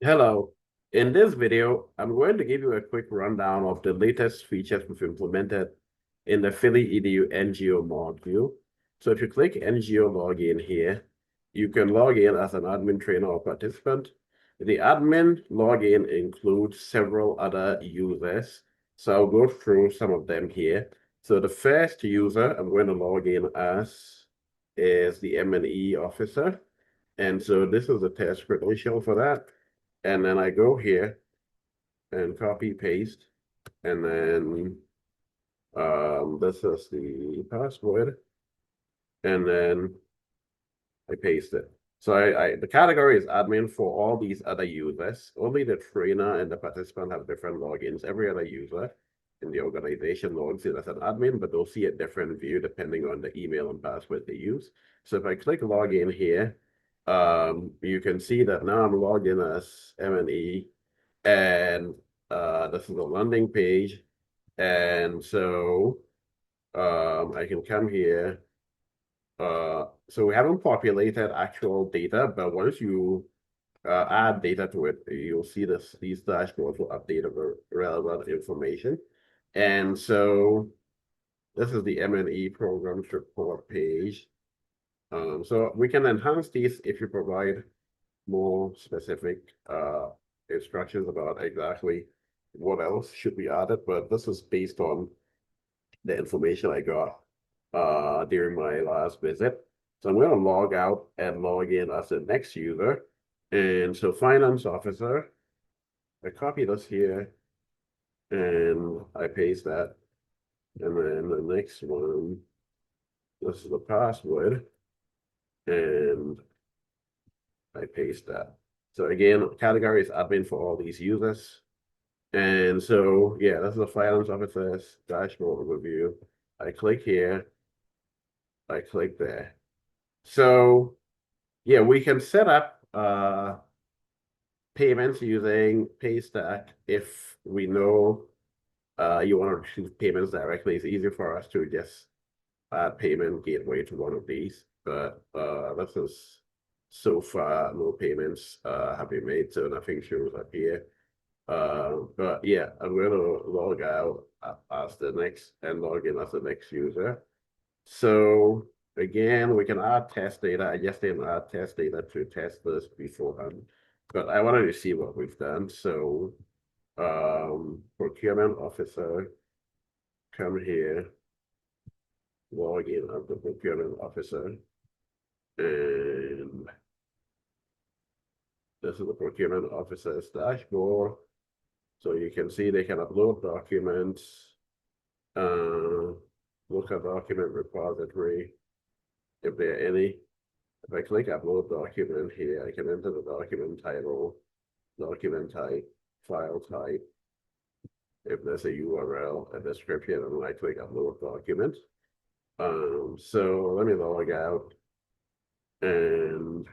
Hello. In this video, I'm going to give you a quick rundown of the latest features we've implemented in the Filly Edu NGO module. So if you click NGO login here, you can log in as an admin trainer or participant. The admin login includes several other users. So I'll go through some of them here. So the first user I'm going to log in as is the M&E officer. And so this is the test credential for that. And then I go here and copy paste. And then this is the password. And then I paste it. So the category is admin for all these other users. Only the trainer and the participant have different logins. Every other user in the organization logs in as an admin, but they'll see a different view depending on the email and password they use. So if I click login here, you can see that now I'm logged in as M&E, and this is the landing page. And so I can come here. So we haven't populated actual data, but once you add data to it, you'll see these dashboards will update the relevant information. And so this is the M&E programs report page. So we can enhance these if you provide more specific instructions about exactly what else should be added, but this is based on the information I got during my last visit. So I'm going to log out and log in as the next user. And so finance officer, I copy this here and I paste that. And then the next one, this is the password, and I paste that. So again, category is admin for all these users. And so, yeah, this is the finance officer's dashboard overview. I click here, I click there. So, yeah, we can set up payments using Paystack if we know you want to receive payments directly. It's easier for us to just add payment gateway to one of these. But this is so far no payments have been made, so nothing shows up here. But yeah, I'm going to log out as the next and log in as the next user. So again, we can add test data. I just didn't add test data to test this beforehand, but I wanted to see what we've done. So procurement officer, come here, log in as the procurement officer, and this is the procurement officer's dashboard. So you can see they can upload documents, uh, look at document repository, if there are any. If I click upload document here, I can enter the document title, document type, file type. If there's a URL, a description, and I click upload document. So let me log out, and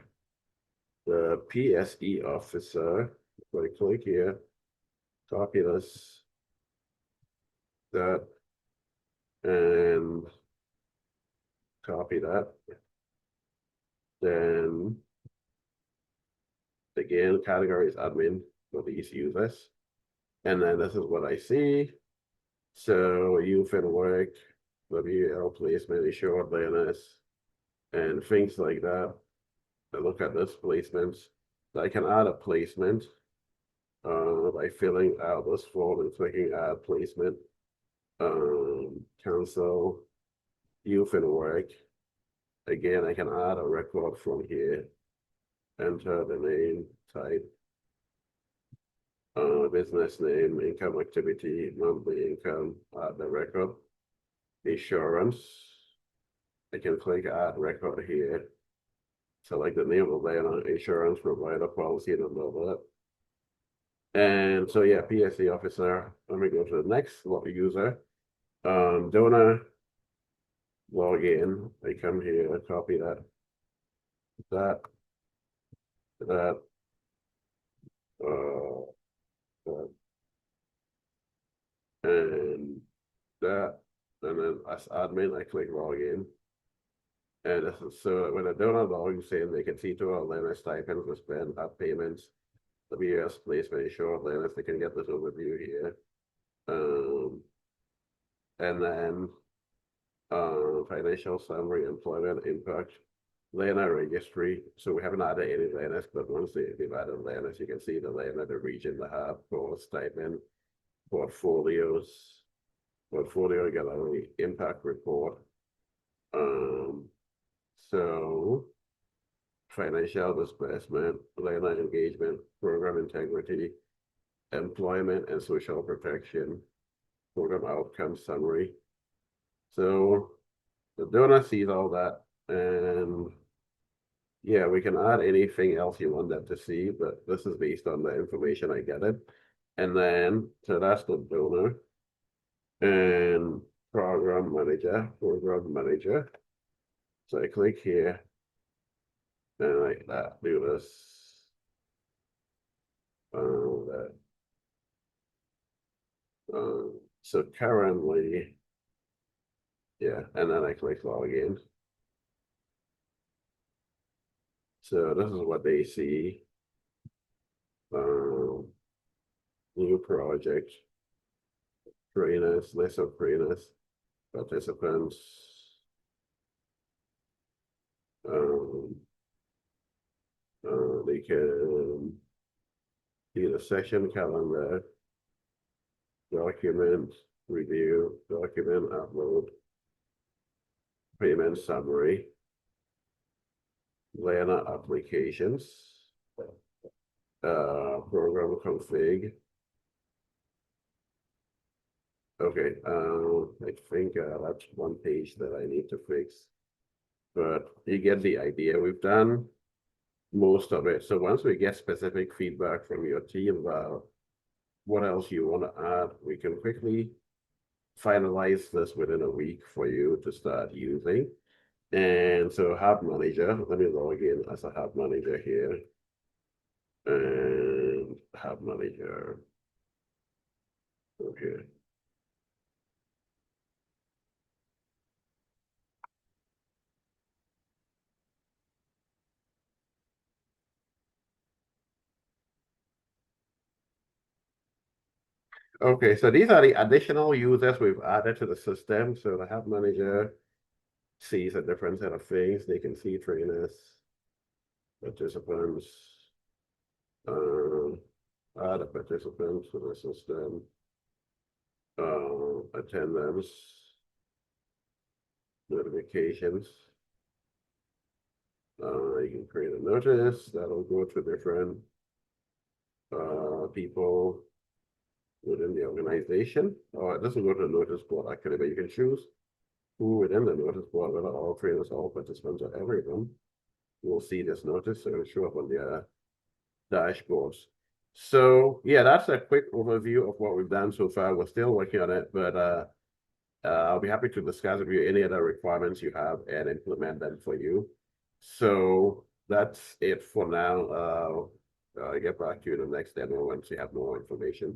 the PSE officer, if I click here, copy this, that, and copy that. Then again, category is admin for these users. And then this is what I see. So youth and work, WL placement, assured awareness, and things like that. I look at this placement. So I can add a placement by filling out this form and clicking add placement. Cancel youth and work. Again, I can add a record from here. Enter the name, type, business name, income activity, monthly income, add the record. Insurance. I can click add record here. Select the name of the insurance provider, policy number. And so yeah, PSC officer. Let me go to the next user. Donor log in. I come here, I copy that, that, that, uh, that, and that, and then as admin, I click log in. And this is so when a donor logs in, they can see to our limit stipends, the spend, have payments, the BS placement ensure learners they can get this overview here. And then financial summary, employment impact, learner registry. So we haven't added any learners, but once they've added learners, you can see the learner, the region, the hub, for stipend, portfolios, portfolio gallery, impact report. So financial disbursement, learner engagement, program integrity, employment and social protection, program outcome summary. So the donor sees all that, and yeah, we can add anything else you want them to see, but this is based on the information I gathered. And then, so that's the donor and program manager. So I click here and like that, do this. That. So currently, yeah, and then I click login. So this is what they see. New project, trainers, list of trainers, participants. They can see the session calendar, document review, document upload, payment summary, learner applications, program config. Okay, I think that's one page that I need to fix, but you get the idea. We've done most of it. So once we get specific feedback from your team about what else you want to add, we can quickly finalize this within a week for you to start using. And so hub manager, let me log in as a hub manager here. And hub manager. Okay. Okay, so these are the additional users we've added to the system. So the hub manager sees a different set of things. They can see trainers, participants, add a participant to the system, attendance, notifications. You can create a notice that'll go to different people within the organization. Or it doesn't go to the notice board actually, but you can choose who within the notice board, whether all trainers, all participants, or everyone will see this notice. So it'll show up on their dashboards. So yeah, that's a quick overview of what we've done so far. We're still working on it, but I'll be happy to discuss with you any other requirements you have and implement them for you. So that's it for now. I'll get back to you in the next demo once you have more information.